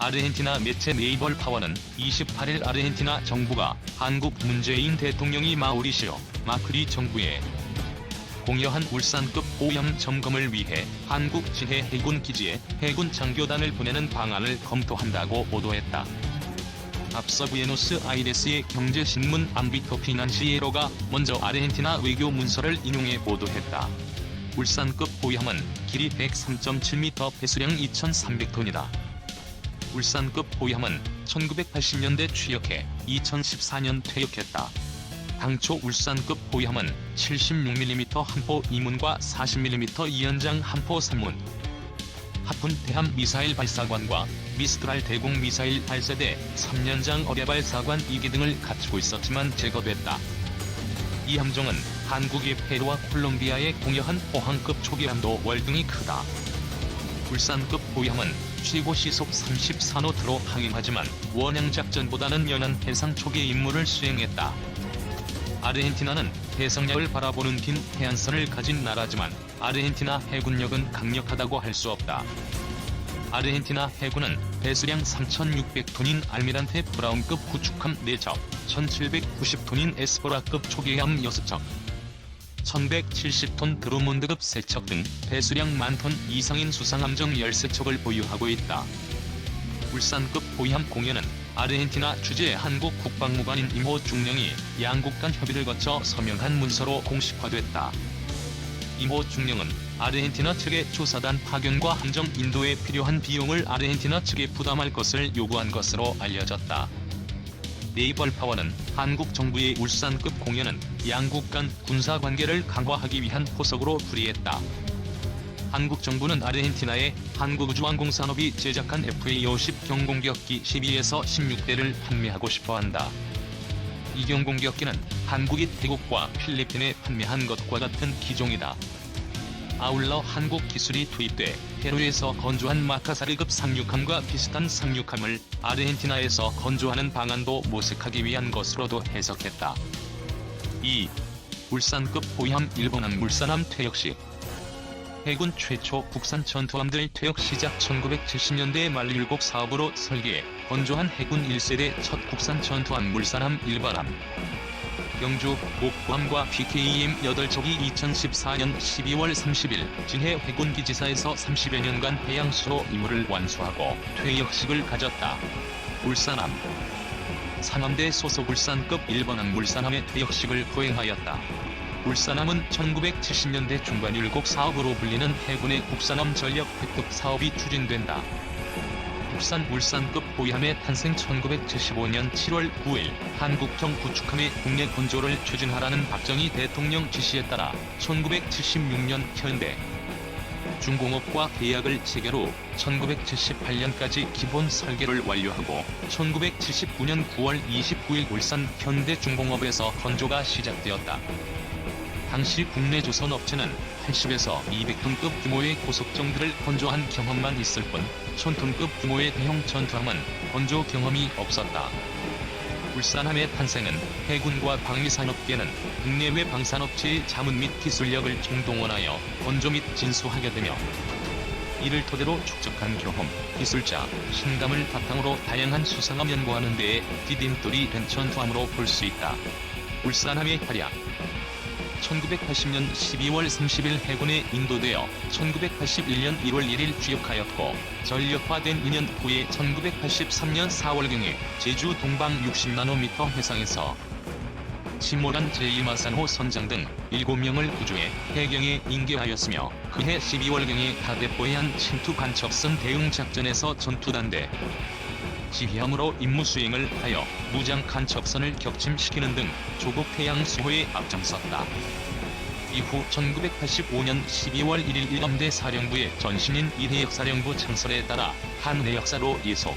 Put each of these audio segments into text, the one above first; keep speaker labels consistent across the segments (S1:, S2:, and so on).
S1: 아르헨티나 매체 네이버 파워는 28일 아르헨티나 정부가 한국 문재인 대통령이 마우리시오 마크리 정부에 공여한 울산급 오염 점검을 위해 한국 지해 해군 기지에 해군 장교단을 보내는 방안을 검토한다고 보도했다. 앞서 부에노스아이레스의 경제신문 암비토 피난시에로가 먼저 아르헨티나 외교 문서를 인용해 보도했다. 울산급 오염은 길이 103.7m, 배수량 2,300톤이다. 울산급 오염은 1980년대 취역해 2014년 퇴역했다. 당초 울산급 오염은 76mm 함포 2문과 40mm 이연장 함포 3문, 하푼 대함 미사일 발사관과 미스트랄 대공 미사일 발사대 3연장 어뢰 발사관 2개 등을 갖추고 있었지만 제거됐다. 이 함정은 한국이 페루와 콜롬비아에 공여한 포항급 초기함도 월등히 크다. 울산급 오염은 최고 시속 34노트로 항행하지만 원양작전보다는 연한 해상 초기 임무를 수행했다. 아르헨티나는 해상약을 바라보는 긴 해안선을 가진 나라지만 아르헨티나 해군력은 강력하다고 할 수 없다. 아르헨티나 해군은 배수량 3,600톤인 알미란테 브라운급 구축함 4척, 1,790톤인 에스포라급 초계함 6척, 1,170톤 드루몬드급 3척 등 배수량 10,000톤 이상인 수상함정 13척을 보유하고 있다. 울산급 오염 공여는 아르헨티나 주재 한국 국방무관인 임호 중령이 양국 간 협의를 거쳐 서명한 문서로 공식화됐다. 임호 중령은 아르헨티나 측의 조사단 파견과 함정 인도에 필요한 비용을 아르헨티나 측에 부담할 것을 요구한 것으로 알려졌다. 네이버 파워는 한국 정부의 울산급 공여는 양국 간 군사관계를 강화하기 위한 포석으로 풀이했다. 한국 정부는 아르헨티나에 한국우주항공산업이 제작한 FA-50 경공격기 12에서 16대를 판매하고 싶어한다. 이 경공격기는 한국이 태국과 필리핀에 판매한 것과 같은 기종이다. 아울러 한국 기술이 투입돼 페루에서 건조한 마카사르급 상륙함과 비슷한 상륙함을 아르헨티나에서 건조하는 방안도 모색하기 위한 것으로도 해석했다. 2. 울산급 오염 일본함 울산함 퇴역 시 해군 최초 국산 전투함들 퇴역 시작 1970년대 말 일곱 사업으로 설계해 건조한 해군 1세대 첫 국산 전투함 울산함 일반함. 경주, 목포함과 PKM 8척이 2014년 12월 30일 지해 해군기지사에서 30여 년간 해양수로 임무를 완수하고 퇴역식을 가졌다. 울산함 상함대 소속 울산급 일반함 울산함의 퇴역식을 거행하였다. 울산함은 1970년대 중반 율곡 사업으로 불리는 해군의 국산함 전력 획득 사업이 추진된다. 국산 울산급 오염의 탄생 1975년 7월 9일 한국형 구축함의 국내 건조를 추진하라는 박정희 대통령 지시에 따라 1976년 현대 중공업과 계약을 체결 후 1978년까지 기본 설계를 완료하고 1979년 9월 29일 울산 현대중공업에서 건조가 시작되었다. 당시 국내 조선업체는 80에서 200톤급 규모의 고속정들을 건조한 경험만 있을 뿐 1000톤급 규모의 대형 전투함은 건조 경험이 없었다. 울산함의 탄생은 해군과 방위산업계는 국내외 방산업체의 자문 및 기술력을 총동원하여 건조 및 진수하게 되며 이를 토대로 축적한 경험, 기술자, 신감을 바탕으로 다양한 수상함 연구하는 데에 디딤돌이 된 전투함으로 볼 수 있다. 울산함의 활약 1980년 12월 30일 해군에 인도되어 1981년 1월 1일 취역하였고 전력화된 2년 후에 1983년 4월경에 제주 동방 60나노미터 해상에서 치모란 제2마산호 선장 등 7명을 구조해 해경에 인계하였으며 그해 12월경에 가대포해안 침투 간척선 대응 작전에서 전투단대 지휘함으로 임무 수행을 하여 무장 간척선을 격침시키는 등 조국 해양 수호에 앞장섰다. 이후 1985년 12월 1일 일함대 사령부의 전신인 이해역사령부 창설에 따라 한해역사로 이속.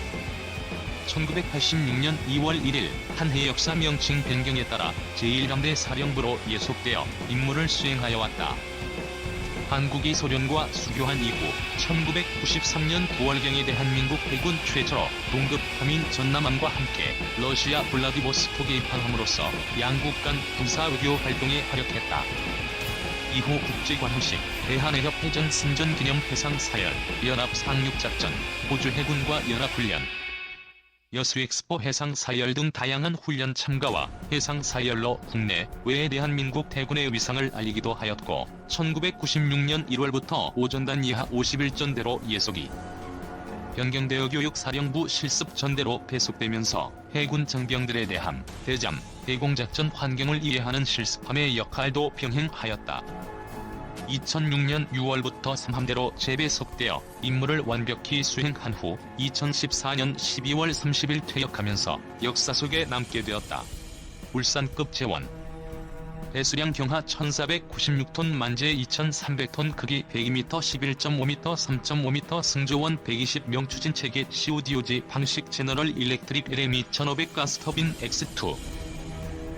S1: 1986년 2월 1일 한해역사 명칭 변경에 따라 제1함대 사령부로 예속되어 임무를 수행하여 왔다. 한국이 소련과 수교한 이후 1993년 9월경에 대한민국 해군 최초로 동급 함인 전남함과 함께 러시아 블라디보스톡에 입항함으로써 양국 간 군사 외교 활동에 활약했다. 이후 국제관우식, 대한해협 해전 승전 기념 해상 사열, 연합 상륙작전, 호주 해군과 연합훈련, 여수엑스포 해상 사열 등 다양한 훈련 참가와 해상 사열로 국내, 외에 대한민국 대군의 위상을 알리기도 하였고 1996년 1월부터 오전단 이하 51전대로 예속이 변경되어 교육사령부 실습 전대로 배속되면서 해군 장병들에 대한 대잠, 대공작전 환경을 이해하는 실습함의 역할도 병행하였다. 2006년 6월부터 3함대로 재배속되어 임무를 완벽히 수행한 후 2014년 12월 30일 퇴역하면서 역사 속에 남게 되었다. 울산급 제원 배수량 경하 1496톤 만재 2300톤 크기 102m 11.5m 3.5m 승조원 120명 추진체계 CODOG 방식 제너럴 일렉트릭 LM 2500 가스터빈 X2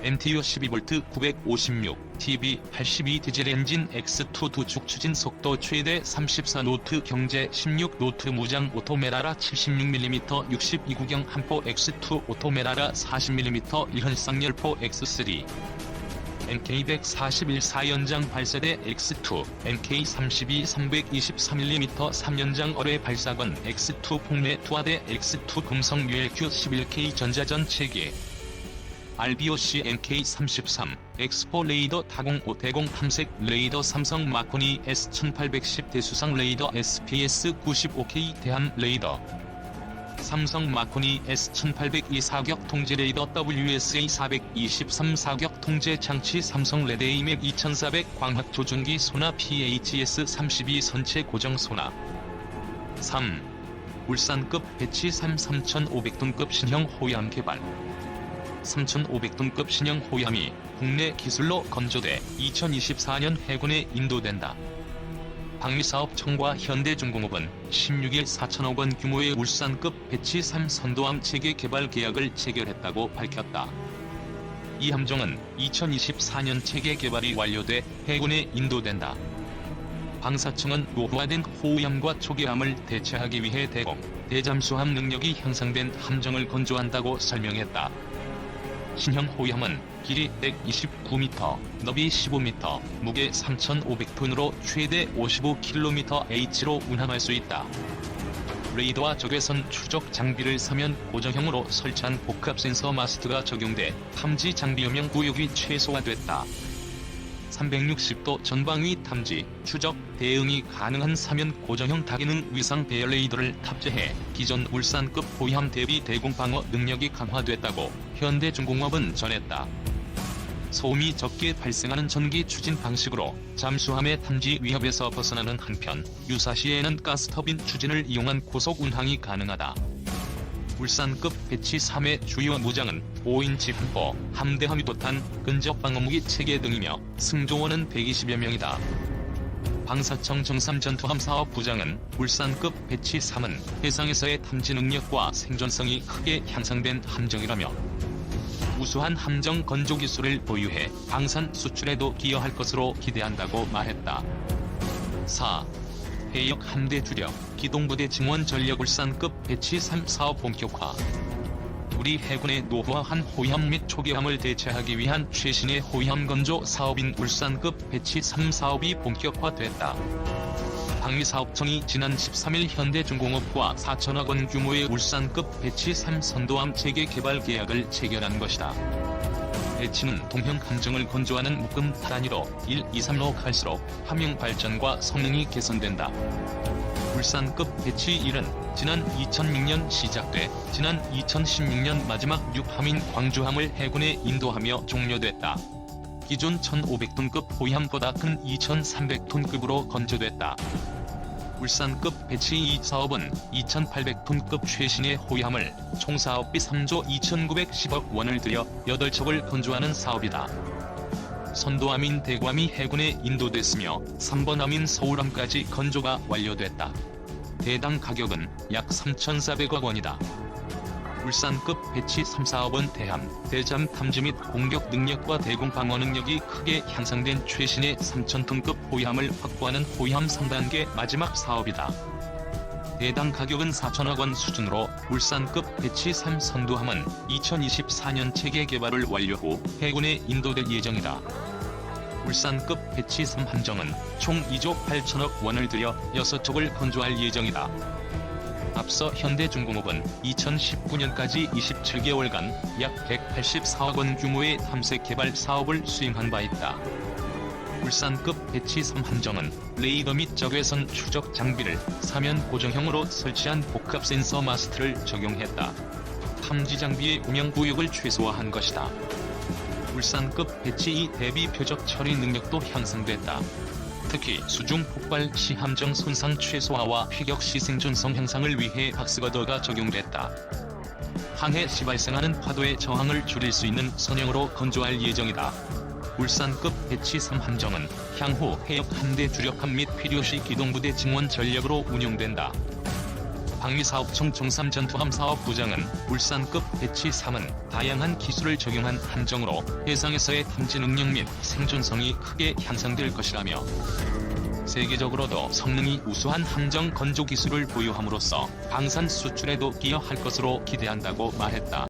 S1: MTU 12V 956 TB 82 디젤 엔진 X2 두축 추진 속도 최대 34노트 경제 16노트 무장 오토메라라 76mm 62구경 함포 X2 오토메라라 40mm 1현상 열포 X3 MK141 4연장 발사대 X2, MK32 323mm 3연장 어뢰 발사관 X2 폭내 투하대 X2 금성 ULQ 11K 전자전 체계 RBOC MK33, 엑스포 레이더 타공 5대공 탐색 레이더 삼성 마코니 S1810 대수상 레이더 SPS95K 대함 레이더 삼성 마코니 S1802 사격 통제 레이더 WSA423 사격 통제 장치 삼성 레드에이맥 2400 광학 조준기 소나 PHS32 선체 고정 소나 3. 울산급 배치 3 3500톤급 신형 호위함 개발 3500톤급 신형 호위함이 국내 기술로 건조돼 2024년 해군에 인도된다. 방위사업청과 현대중공업은 16일 4천억 원 규모의 울산급 배치 3 선도함 체계 개발 계약을 체결했다고 밝혔다. 이 함정은 2024년 체계 개발이 완료돼 해군에 인도된다. 방사청은 노후화된 호위함과 초계함을 대체하기 위해 대공, 대잠수함 능력이 향상된 함정을 건조한다고 설명했다. 신형 호위함은 길이 129m, 너비 15m, 무게 3,500톤으로 최대 55km/h로 운항할 수 있다. 레이더와 적외선 추적 장비를 서면 고정형으로 설치한 복합 센서 마스트가 적용돼 탐지 장비 음영 구역이 최소화됐다. 360도 전방위 탐지, 추적, 대응이 가능한 사면 고정형 다기능 위상 배열 레이더를 탑재해 기존 울산급 호위함 대비 대공 방어 능력이 강화됐다고 현대중공업은 전했다. 소음이 적게 발생하는 전기 추진 방식으로 잠수함의 탐지 위협에서 벗어나는 한편 유사시에는 가스터빈 추진을 이용한 고속 운항이 가능하다. 울산급 배치 3의 주요 무장은 5인치 함포, 함대함 유도탄, 근접 방어무기 체계 등이며 승조원은 120여 명이다. 방사청 정삼 전투함 사업 부장은 울산급 배치 3은 해상에서의 탐지 능력과 생존성이 크게 향상된 함정이라며 우수한 함정 건조 기술을 보유해 방산 수출에도 기여할 것으로 기대한다고 말했다. 4. 해역 함대 주력, 기동부대 증원 전력 울산급 배치 3 사업 본격화. 우리 해군의 노후화한 호위함 및 초계함을 대체하기 위한 최신의 호위함 건조 사업인 울산급 배치 3 사업이 본격화됐다. 방위사업청이 지난 13일 현대중공업과 4천억 원 규모의 울산급 배치 3 선도함 체계 개발 계약을 체결한 것이다. 배치는 동형 함정을 건조하는 묶음 단위로 1, 2, 3로 갈수록 함용 발전과 성능이 개선된다. 울산급 배치 1은 지난 2006년 시작돼 지난 2016년 마지막 6함인 광주함을 해군에 인도하며 종료됐다. 기존 1,500톤급 호위함보다 큰 2,300톤급으로 건조됐다. 울산급 배치 2 사업은 2,800톤급 최신의 호위함을 총 사업비 3조 2,910억 원을 들여 8척을 건조하는 사업이다. 선도함인 대구함이 해군에 인도됐으며 3번 함인 서울함까지 건조가 완료됐다. 대당 가격은 약 3,400억 원이다. 울산급 배치 3 사업은 대함, 대잠 탐지 및 공격 능력과 대공 방어 능력이 크게 향상된 최신의 3,000톤급 호위함을 확보하는 호위함 3단계 마지막 사업이다. 대당 가격은 4천억 원 수준으로 울산급 배치 3 선도함은 2024년 체계 개발을 완료 후 해군에 인도될 예정이다. 울산급 배치 3 함정은 총 2조 8천억 원을 들여 6척을 건조할 예정이다. 앞서 현대중공업은 2019년까지 27개월간 약 184억 원 규모의 탐색 개발 사업을 수행한 바 있다. 울산급 배치 3 함정은 레이더 및 적외선 추적 장비를 사면 고정형으로 설치한 복합 센서 마스트를 적용했다. 탐지 장비의 운영 구역을 최소화한 것이다. 울산급 배치 2 대비 표적 처리 능력도 향상됐다. 특히 수중 폭발 시 함정 손상 최소화와 휘격 시 생존성 향상을 위해 박스거더가 적용됐다. 항해 시 발생하는 파도의 저항을 줄일 수 있는 선형으로 건조할 예정이다. 울산급 배치 3 함정은 향후 해역 함대 주력함 및 필요시 기동부대 증원 전력으로 운용된다. 방위사업청 종삼전투함 사업부장은 울산급 배치 3은 다양한 기술을 적용한 함정으로 해상에서의 탐지 능력 및 생존성이 크게 향상될 것이라며 세계적으로도 성능이 우수한 함정 건조 기술을 보유함으로써 방산 수출에도 기여할 것으로 기대한다고 말했다.